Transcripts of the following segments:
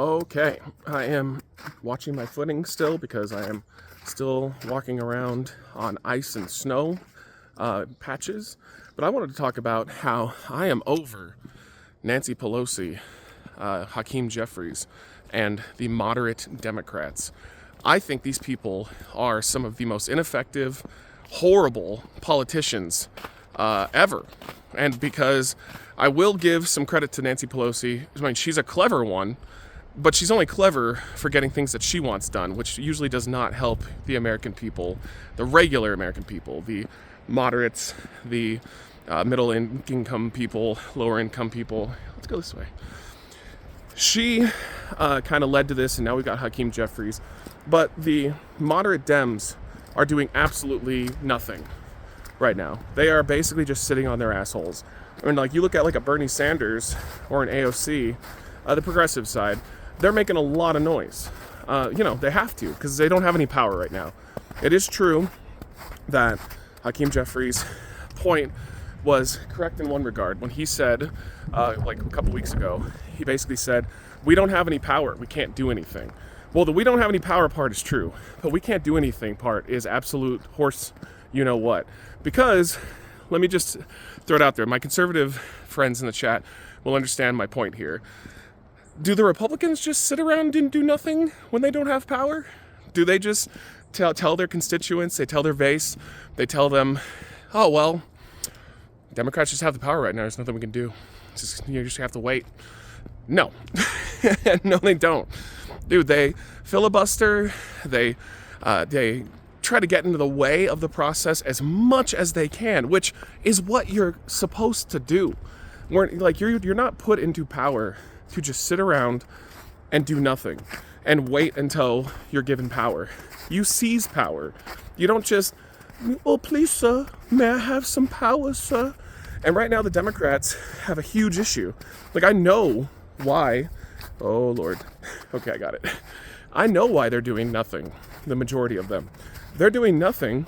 Okay, I am watching my footing still because I am still walking around on ice and snow patches. But I wanted to talk about how I am over Nancy Pelosi, Hakeem Jeffries, and the moderate Democrats. I think these people are some of the most ineffective, horrible politicians ever. And because I will give some credit to Nancy Pelosi, I mean, she's a clever one, but she's only clever for getting things that she wants done, which usually does not help the American people, the regular American people, the moderates, the middle income people, lower income people. Let's go this way. She kind of led to this, and now we've got Hakeem Jeffries. But the moderate Dems are doing absolutely nothing right now. They are basically just sitting on their assholes. I mean, like, you look at like a Bernie Sanders or an AOC, the progressive side, they're making a lot of noise. They have to, because they don't have any power right now. It is true that Hakeem Jeffries' point was correct in one regard. When he said, like a couple weeks ago, he basically said, we don't have any power, we can't do anything. Well, the we don't have any power part is true, but we can't do anything part is absolute horse you-know-what. Because, let me just throw it out there, my conservative friends in the chat will understand my point here. Do the Republicans just sit around and do nothing when they don't have power? Do they just tell their constituents, they tell their base, they tell them, oh, well, Democrats just have the power right now, there's nothing we can do. You just have to wait. No. No, they don't. Dude, they filibuster, they try to get into the way of the process as much as they can, which is what you're supposed to do. You're not put into power to just sit around and do nothing and wait until you're given power. You seize power. You don't just, oh, please, sir, may I have some power, sir? And right now the Democrats have a huge issue. Like, I know why. Oh, Lord. Okay, I got it. I know why they're doing nothing, the majority of them. They're doing nothing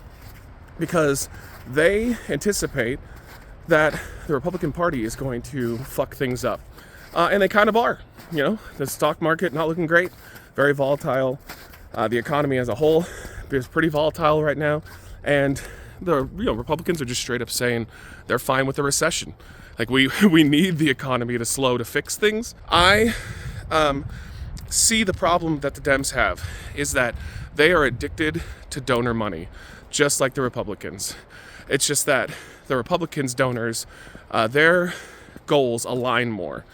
because they anticipate that the Republican Party is going to fuck things up. And they kind of are. The stock market not looking great, very volatile. The economy as a whole is pretty volatile right now. And the Republicans are just straight up saying they're fine with the recession. Like, we need the economy to slow to fix things. I see the problem that the Dems have is that they are addicted to donor money, just like the Republicans. It's just that the Republicans' donors, their goals align more.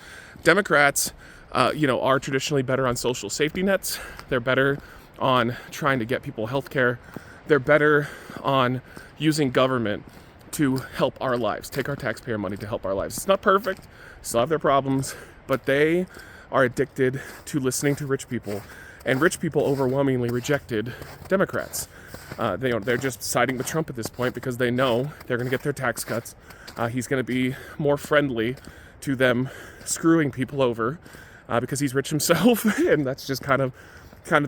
Democrats, are traditionally better on social safety nets. They're better on trying to get people health care. They're better on using government to help our lives, take our taxpayer money to help our lives. It's not perfect, still have their problems, but they are addicted to listening to rich people, and rich people overwhelmingly rejected Democrats. They're just siding with Trump at this point because they know they're going to get their tax cuts. He's going to be more friendly to them screwing people over because he's rich himself, and that's just kind of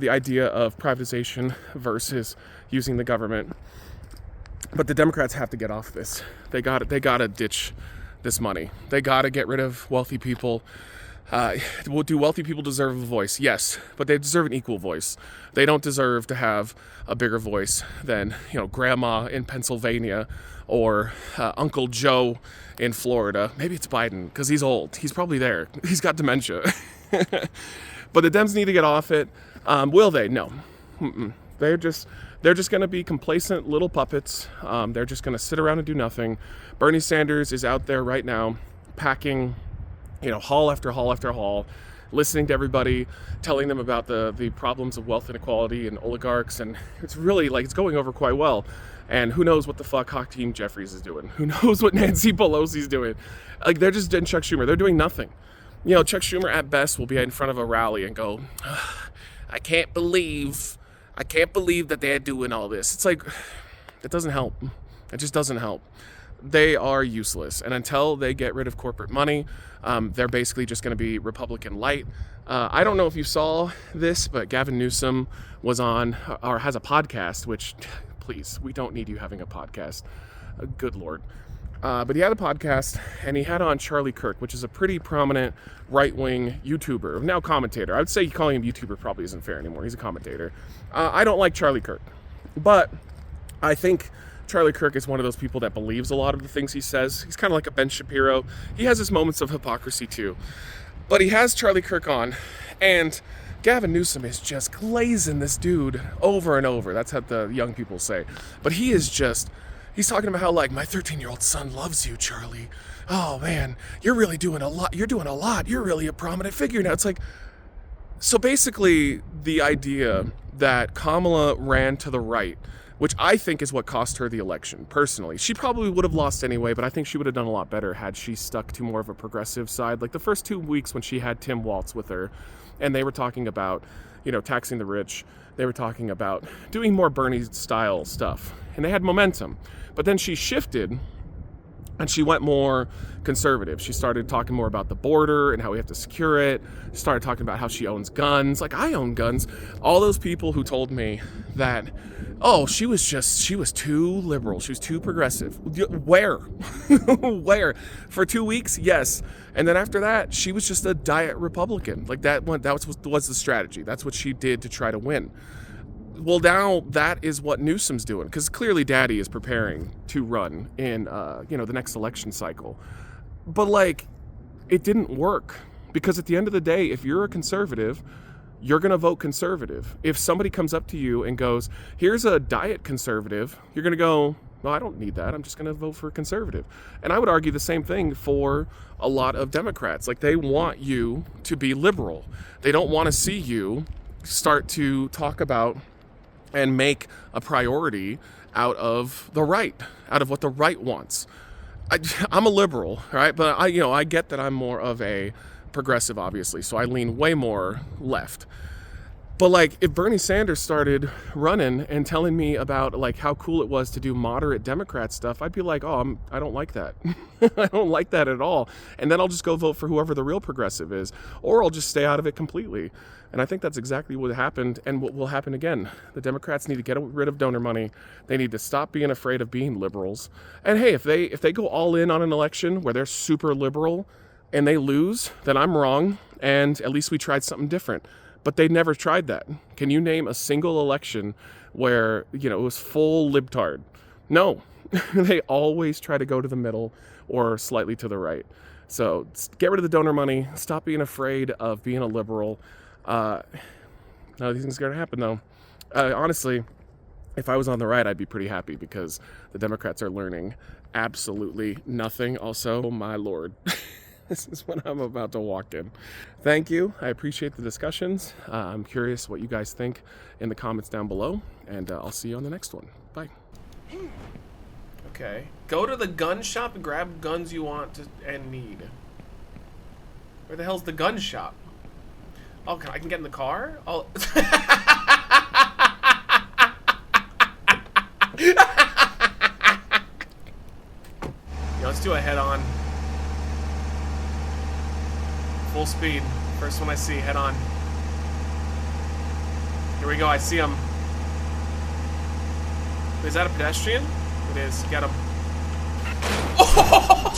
the idea of privatization versus using the government. But the Democrats have to get off this. They gotta ditch this money. They gotta get rid of wealthy people. Do wealthy people deserve a voice? Yes, but they deserve an equal voice. They don't deserve to have a bigger voice than Grandma in Pennsylvania or Uncle Joe in Florida. Maybe it's Biden because he's old. He's probably there. He's got dementia. But the Dems need to get off it. Will they? No. They're just going to be complacent little puppets. They're just going to sit around and do nothing. Bernie Sanders is out there right now packing, hall after hall after hall, listening to everybody, telling them about the problems of wealth inequality and oligarchs, and it's really it's going over quite well. And who knows what the fuck Hakeem Jeffries is doing? Who knows what Nancy Pelosi's doing? They're just doing Chuck Schumer. They're doing nothing. Chuck Schumer at best will be in front of a rally and go, I can't believe that they're doing all this. It's like, it doesn't help. It just doesn't help. They are useless. And until they get rid of corporate money, they're basically just going to be Republican light. I don't know if you saw this, but Gavin Newsom was on, or has a podcast, which, please, we don't need you having a podcast. Good Lord. But he had a podcast, and he had on Charlie Kirk, which is a pretty prominent right-wing YouTuber, now commentator. I would say calling him YouTuber probably isn't fair anymore. He's a commentator. I don't like Charlie Kirk, but I think Charlie Kirk is one of those people that believes a lot of the things he says. He's kind of like a Ben Shapiro. He has his moments of hypocrisy too. But he has Charlie Kirk on, and Gavin Newsom is just glazing this dude over and over. That's what the young people say. But he's talking about how, like, my 13-year-old son loves you, Charlie. Oh, man, you're really doing a lot. You're doing a lot. You're really a prominent figure now. It's like, so basically the idea that Kamala ran to the right, which I think is what cost her the election, personally. She probably would have lost anyway, but I think she would have done a lot better had she stuck to more of a progressive side. Like the first 2 weeks when she had Tim Walz with her, and they were talking about, taxing the rich. They were talking about doing more Bernie-style stuff, and they had momentum. But then she shifted, and she went more conservative. She started talking more about the border and how we have to secure it. She started talking about how she owns guns. Like, I own guns. All those people who told me that, oh, she was too liberal. She was too progressive. Where? Where? For 2 weeks? Yes. And then after that, she was just a diet Republican. Like, that was the strategy. That's what she did to try to win. Well, now that is what Newsom's doing, because clearly Daddy is preparing to run in, the next election cycle. But, like, it didn't work, because at the end of the day, if you're a conservative, you're going to vote conservative. If somebody comes up to you and goes, here's a diet conservative, you're going to go, no, I don't need that. I'm just going to vote for conservative. And I would argue the same thing for a lot of Democrats. Like, they want you to be liberal. They don't want to see you start to talk about and make a priority out of the right, out of what the right wants. I'm a liberal, right? But I get that I'm more of a progressive, obviously, so I lean way more left. But, like, if Bernie Sanders started running and telling me about, like, how cool it was to do moderate Democrat stuff, I'd be like, oh, I don't like that. I don't like that at all. And then I'll just go vote for whoever the real progressive is, or I'll just stay out of it completely. And I think that's exactly what happened and what will happen again. The Democrats need to get rid of donor money. They need to stop being afraid of being liberals. And hey, if they go all in on an election where they're super liberal and they lose, then I'm wrong, and at least we tried something different. But they never tried that. Can you name a single election where, it was full libtard? No. They always try to go to the middle or slightly to the right. So get rid of the donor money. Stop being afraid of being a liberal. None of these things are going to happen, though. Honestly, if I was on the right, I'd be pretty happy, because the Democrats are learning absolutely nothing. Also, oh my Lord. This is what I'm about to walk in. Thank you. I appreciate the discussions. I'm curious what you guys think in the comments down below, and I'll see you on the next one. Bye. Okay. Go to the gun shop and grab guns you want and need. Where the hell's the gun shop? Oh, I can get in the car? Oh. Let's do a head-on. Full speed. First one I see, head on. Here we go, I see him. Is that a pedestrian? It is. Get him. Oh!